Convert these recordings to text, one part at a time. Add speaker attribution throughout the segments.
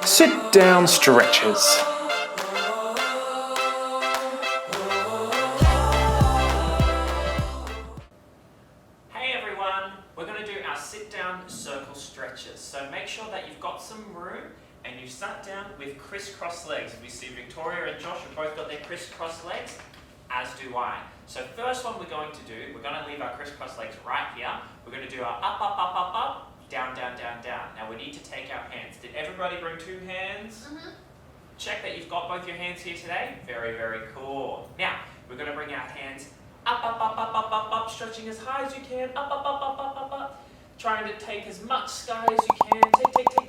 Speaker 1: sit-down stretches.
Speaker 2: Hey everyone, we're going to do our sit-down circle stretches. So make sure that you've got some room and you sat down with crisscross legs. We see Victoria and Josh have both got their crisscross legs, as do I. So first one we're going to do, we're going to leave our crisscross legs right here. We're going to do our up, up, up, up, up, down, down, down, down. Now we need to take our hands. Did everybody bring two hands? Mm-hmm. Check that you've got both your hands here today. Very, very cool. Now, we're going to bring our hands up, up, up, up, up, up, up, stretching as high as you can, up, up, up, up, up, up, up. Trying to take as much sky as you can,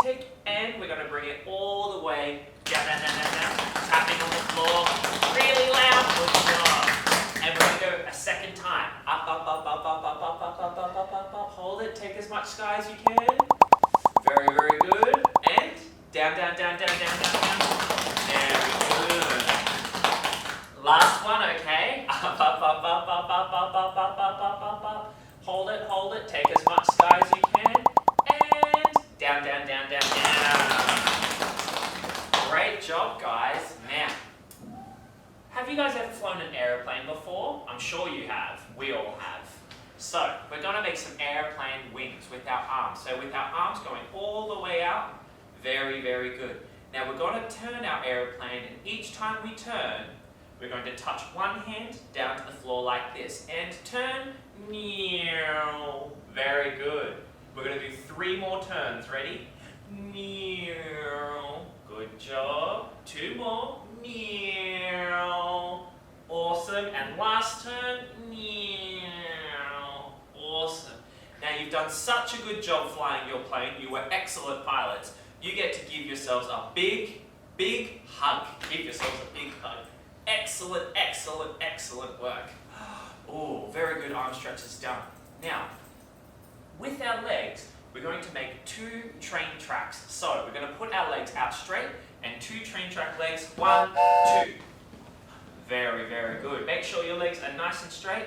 Speaker 2: take, and we're going to bring it all the way down, down, down, down, down. Tapping on the floor, really loud, good job. And we're going to go a second time. Up, up, up, up, up, up, up, up, up, up, up, up, up. Hold it, take as much sky as you can. Very, very good. And down, down, down, down, down, down, down. Very good. Last one, okay? Up, up, up, up, up, up, up, up, up, up, up, up, up. Hold it, take as much sky as you can. And down, down, down, down, down. Great job, guys. Now, have you guys ever flown an aeroplane before? I'm sure you have. We all have. So, we're going to make some airplane wings with our arms. So with our arms going all the way out, very, very good. Now we're going to turn our airplane, and each time we turn, we're going to touch one hand down to the floor like this, and turn, very good. We're going to do 3 more turns, ready? Good job. 2 more, awesome, and last turn, awesome. Now you've done such a good job flying your plane, you were excellent pilots. You get to give yourselves a big, big hug. Give yourselves a big hug. Excellent, excellent, excellent work. Oh, very good arm stretches done. Now, with our legs, we're going to make 2 train tracks. So we're going to put our legs out straight and 2 train track legs. 1, 2. Very, very good. Make sure your legs are nice and straight,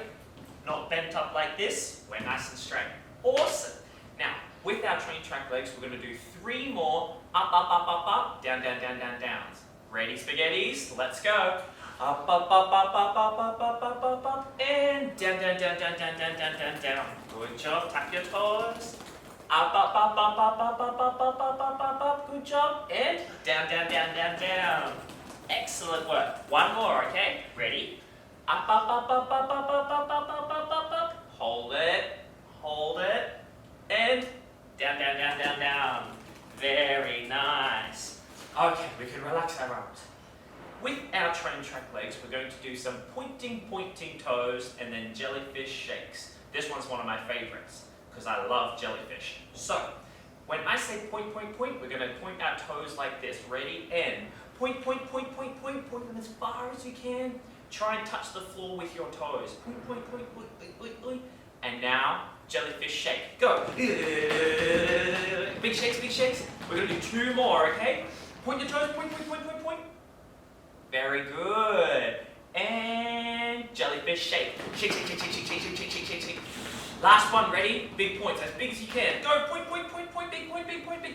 Speaker 2: not bent up like this. We're nice and straight. Awesome. Now, with our train track legs, we're going to do 3 more up, up, up, up, up, down, down, down, down, downs. Ready, spaghettis? Let's go. Up, up, up, up, up, up, up, up, up, up, up, and down, down, down, down, down, down, down, down, down. Good job. Tap your toes. Up, up, up, up, up, up, up, up, up, up, up, up, up. Good job. And down, down, down, down, down. Excellent work. 1 more, okay? Ready? Up, up, up, up, up, up, up, up, up, up, up, up, up. Hold it, and down, down, down, down, down. Very nice. Okay, we can relax our arms. With our train track legs, we're going to do some pointing toes and then jellyfish shakes. This one's one of my favorites because I love jellyfish. So, when I say point, we're going to point our toes like this. Ready? And point them as far as you can. Try and touch the floor with your toes. Point. And now, jellyfish shake. Go. Big shakes. We're going to do 2 more, okay? Point your toes, point. Very good. And jellyfish shake. Shake. Last one, ready? Big points, as big as you can. Go, point, big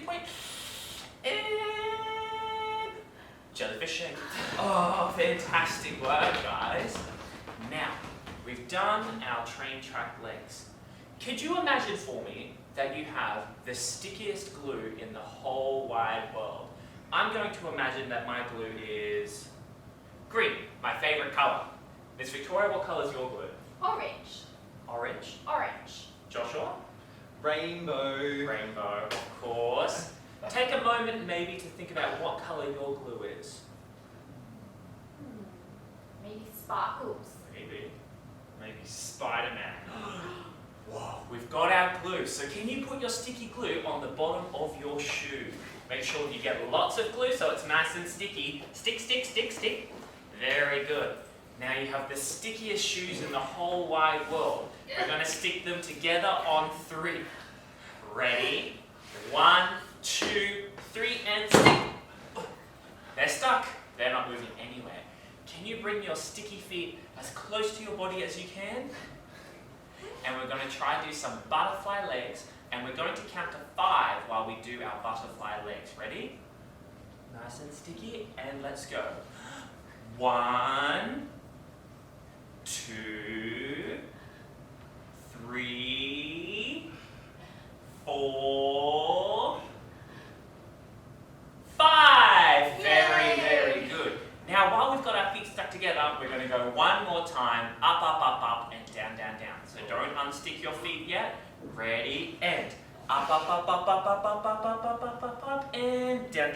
Speaker 2: point. And jellyfish shake. Oh, fantastic work, guys. Now, we've done our train track legs. Could you imagine for me that you have the stickiest glue in the whole wide world? I'm going to imagine that my glue is green, my favorite color. Miss Victoria, what color is your glue?
Speaker 3: Orange.
Speaker 2: Orange. Joshua?
Speaker 4: Rainbow.
Speaker 2: Of course. Take a moment maybe to think about what color your glue is.
Speaker 3: Maybe sparkles.
Speaker 2: Maybe Spider-Man. Whoa, we've got our glue. So can you put your sticky glue on the bottom of your shoe? Make sure you get lots of glue so it's nice and sticky. Stick. Very good. Now you have the stickiest shoes in the whole wide world. We're going to stick them together on 3. Ready? 1, 2, 3, and stick. They're stuck. They're not moving anywhere. Can you bring your sticky feet as close to your body as you can? And we're going to try and do some butterfly legs, and we're going to count to 5 while we do our butterfly legs. Ready? Nice and sticky, and let's go. 1, 2, 3, 4, 5. Very good. Now, while we've got our feet stuck together, we're going to go one more time. Up, and down. So don't unstick your feet yet. Ready, and up, and down,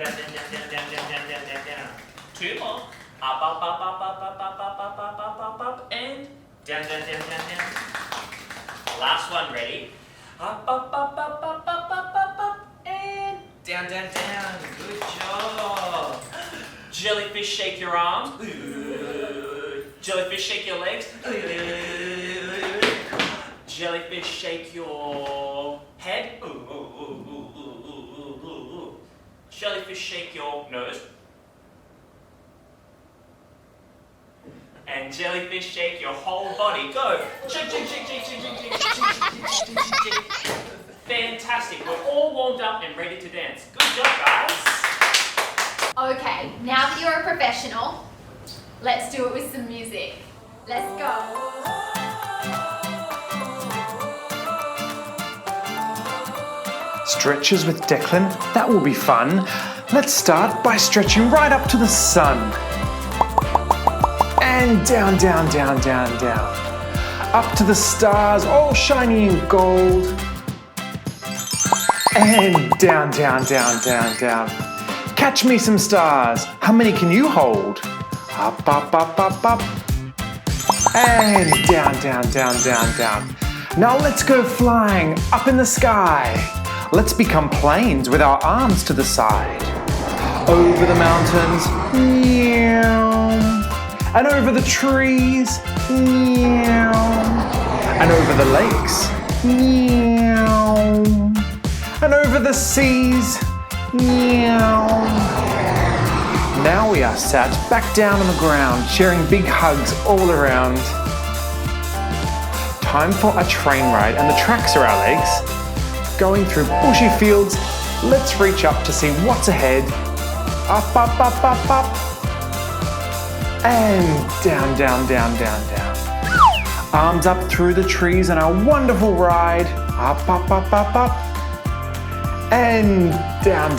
Speaker 2: down. 2 more. Up, and down. Last one, ready? Up, and down. Good job. Jellyfish, shake your arms. Jellyfish, shake your legs. Jellyfish, shake your head. Jellyfish, shake your nose. And jellyfish, shake your whole body. Go. Shake. Fantastic. We're all warmed up and ready to dance. Good job, guys.
Speaker 3: Okay, now that you're a professional, let's do it with some music. Let's go.
Speaker 1: Stretches with Declan, that will be fun. Let's start by stretching right up to the sun. And down. Up to the stars, all shiny and gold. And down. Catch me some stars. How many can you hold? Up. And down. Now let's go flying up in the sky. Let's become planes with our arms to the side. Over the mountains, meow. And over the trees, meow. And over the lakes, meow. And over the seas, meow. Now we are sat back down on the ground, sharing big hugs all around. Time for a train ride, and the tracks are our legs. Going through bushy fields, let's reach up to see what's ahead. Up. And down. Arms up through the trees on our wonderful ride. Up. And down.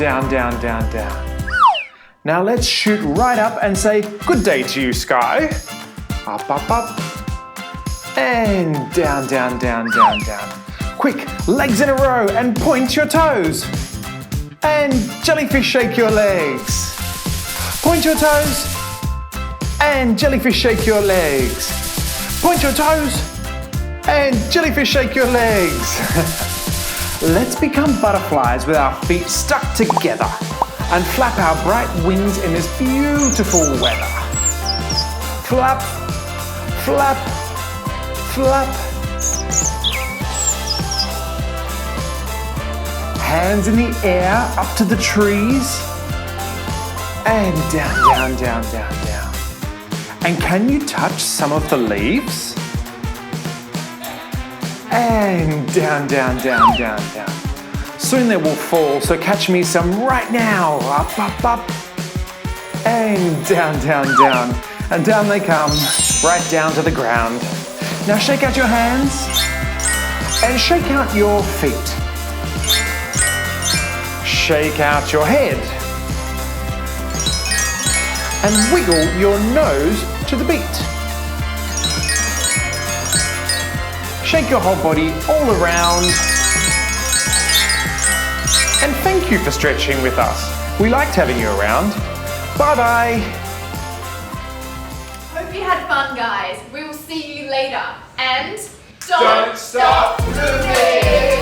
Speaker 1: Now let's shoot right up and say good day to you, sky. Up. And down. Quick, legs in a row and point your toes. And jellyfish, shake your legs. Point your toes. And jellyfish, shake your legs. Point your toes. And jellyfish, shake your legs. Let's become butterflies with our feet stuck together and flap our bright wings in this beautiful weather. Flap. Hands in the air up to the trees. And down. And can you touch some of the leaves? And down. Soon they will fall, so catch me some right now. Up. And down. And down they come, right down to the ground. Now shake out your hands and shake out your feet. Shake out your head. And wiggle your nose to the beat. Shake your whole body all around. And thank you for stretching with us. We liked having you around. Bye-bye.
Speaker 3: Hope you had fun, guys. We will see you later. And
Speaker 4: Don't stop moving!